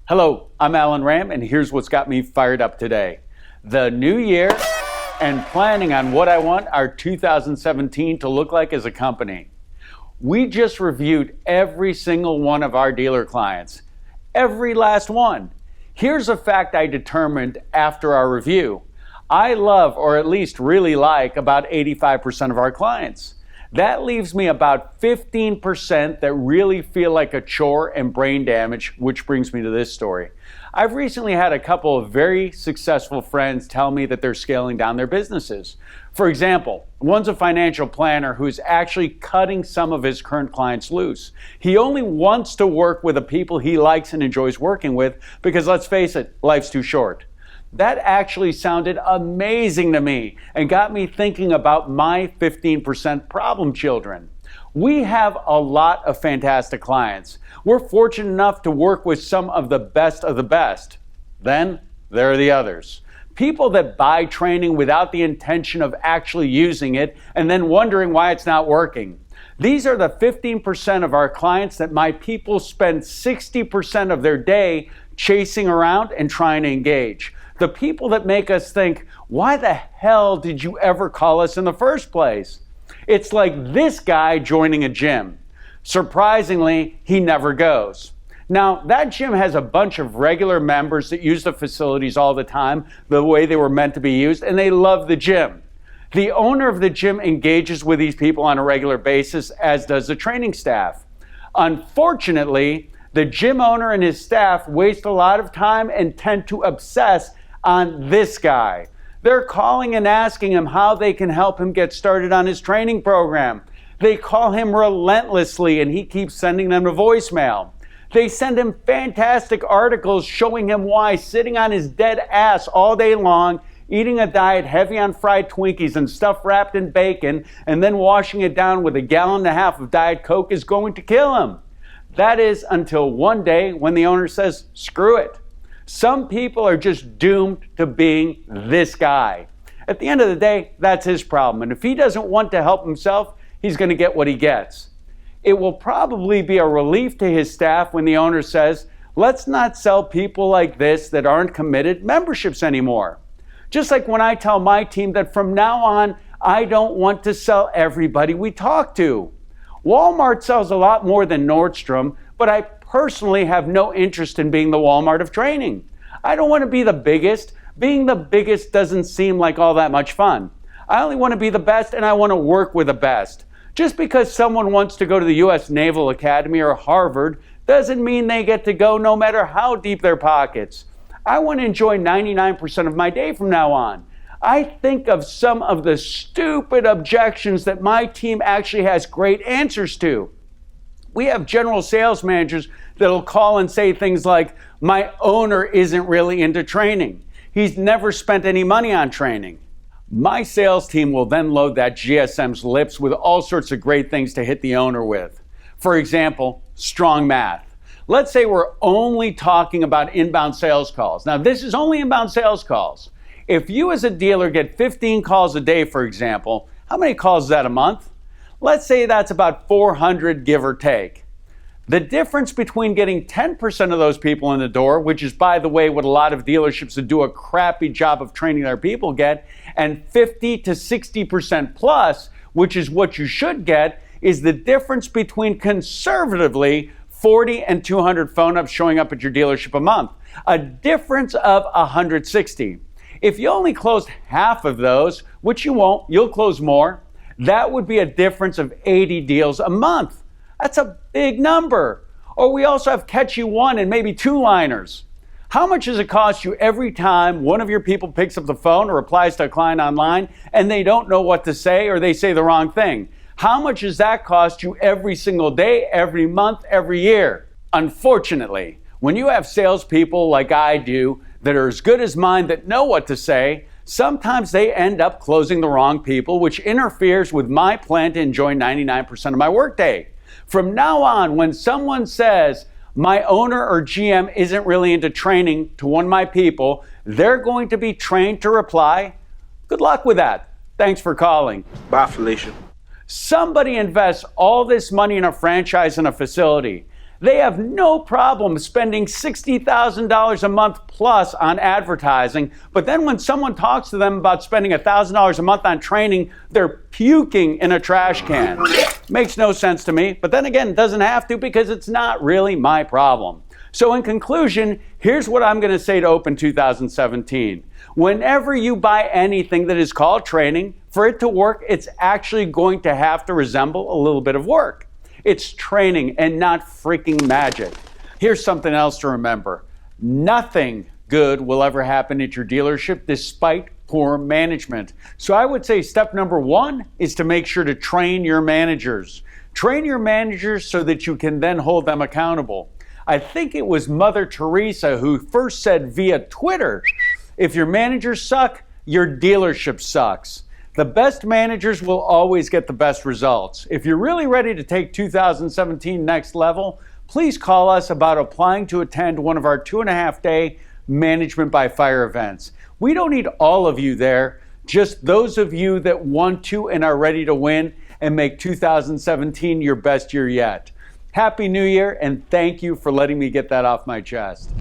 Hello, I'm Alan Ram, and here's what's got me fired up today. The new year and planning on what I want our 2017 to look like as a company. We just reviewed every single one of our dealer clients, every last one. Here's a fact I determined after our review. I love, or at least really like, about 85% of our clients. That leaves me about 15% that really feel like a chore and brain damage, which brings me to this story. I've recently had a couple of very successful friends tell me that they're scaling down their businesses. For example, one's a financial planner who's actually cutting some of his current clients loose. He only wants to work with the people he likes and enjoys working with because, let's face it, life's too short. That actually sounded amazing to me and got me thinking about my 15% problem children. We have a lot of fantastic clients. We're fortunate enough to work with some of the best of the best. Then there are the others. People that buy training without the intention of actually using it and then wondering why it's not working. These are the 15% of our clients that my people spend 60% of their day chasing around and trying to engage. The people that make us think, why the hell did you ever call us in the first place? It's like this guy joining a gym. Surprisingly, he never goes. Now, that gym has a bunch of regular members that use the facilities all the time, the way they were meant to be used, and they love the gym. The owner of the gym engages with these people on a regular basis, as does the training staff. Unfortunately, the gym owner and his staff waste a lot of time and tend to obsess on this guy. They're calling and asking him how they can help him get started on his training program. They call him relentlessly and he keeps sending them to voicemail. They send him fantastic articles showing him why sitting on his dead ass all day long, eating a diet heavy on fried Twinkies and stuff wrapped in bacon, and then washing it down with 1.5 gallons of Diet Coke is going to kill him. That is until one day when the owner says, screw it. Some people are just doomed to being this guy. At the end of the day, that's his problem. And if he doesn't want to help himself, he's going to get what he gets. It will probably be a relief to his staff when the owner says, let's not sell people like this that aren't committed memberships anymore. Just like when I tell my team that from now on, I don't want to sell everybody we talk to. Walmart sells a lot more than Nordstrom, but I personally have no interest in being the Walmart of training. I don't want to be the biggest. Being the biggest doesn't seem like all that much fun. I only want to be the best, and I want to work with the best. Just because someone wants to go to the U.S. Naval Academy or Harvard doesn't mean they get to go no matter how deep their pockets. I want to enjoy 99% of my day from now on. I think of some of the stupid objections that my team actually has great answers to. We have general sales managers that'll call and say things like, my owner isn't really into training. He's never spent any money on training. My sales team will then load that GSM's lips with all sorts of great things to hit the owner with. For example, strong math. Let's say we're only talking about inbound sales calls. Now, this is only inbound sales calls. If you as a dealer get 15 calls a day, for example, how many calls is that a month? Let's say that's about 400, give or take. The difference between getting 10% of those people in the door, which is, by the way, what a lot of dealerships that do a crappy job of training their people get, and 50 to 60% plus, which is what you should get, is the difference between conservatively 40 and 200 phone-ups showing up at your dealership a month. A difference of 160. If you only closed half of those, which you won't, you'll close more, that would be a difference of 80 deals a month. That's a big number. Or we also have catchy one and maybe two-liners. How much does it cost you every time one of your people picks up the phone or replies to a client online and they don't know what to say or they say the wrong thing? How much does that cost you every single day, every month, every year? Unfortunately, when you have salespeople like I do that are as good as mine that know what to say, sometimes they end up closing the wrong people, which interferes with my plan to enjoy 99% of my workday. From now on, when someone says, my owner or GM isn't really into training to one of my people, they're going to be trained to reply, good luck with that. Thanks for calling. Bye, Felicia. Somebody invests all this money in a franchise and a facility. They have no problem spending $60,000 a month plus on advertising, but then when someone talks to them about spending $1,000 a month on training, they're puking in a trash can. Makes no sense to me, but then again, it doesn't have to because it's not really my problem. So in conclusion, here's what I'm going to say to Open 2017. Whenever you buy anything that is called training, for it to work, it's actually going to have to resemble a little bit of work. It's training and not freaking magic. Here's something else to remember. Nothing good will ever happen at your dealership despite poor management. So I would say step number one is to make sure to train your managers. Train your managers so that you can then hold them accountable. I think it was Mother Teresa who first said via Twitter, if your managers suck, your dealership sucks. The best managers will always get the best results. If you're really ready to take 2017 next level, please call us about applying to attend one of our 2.5-day Management by Fire events. We don't need all of you there, just those of you that want to and are ready to win and make 2017 your best year yet. Happy New Year, and thank you for letting me get that off my chest.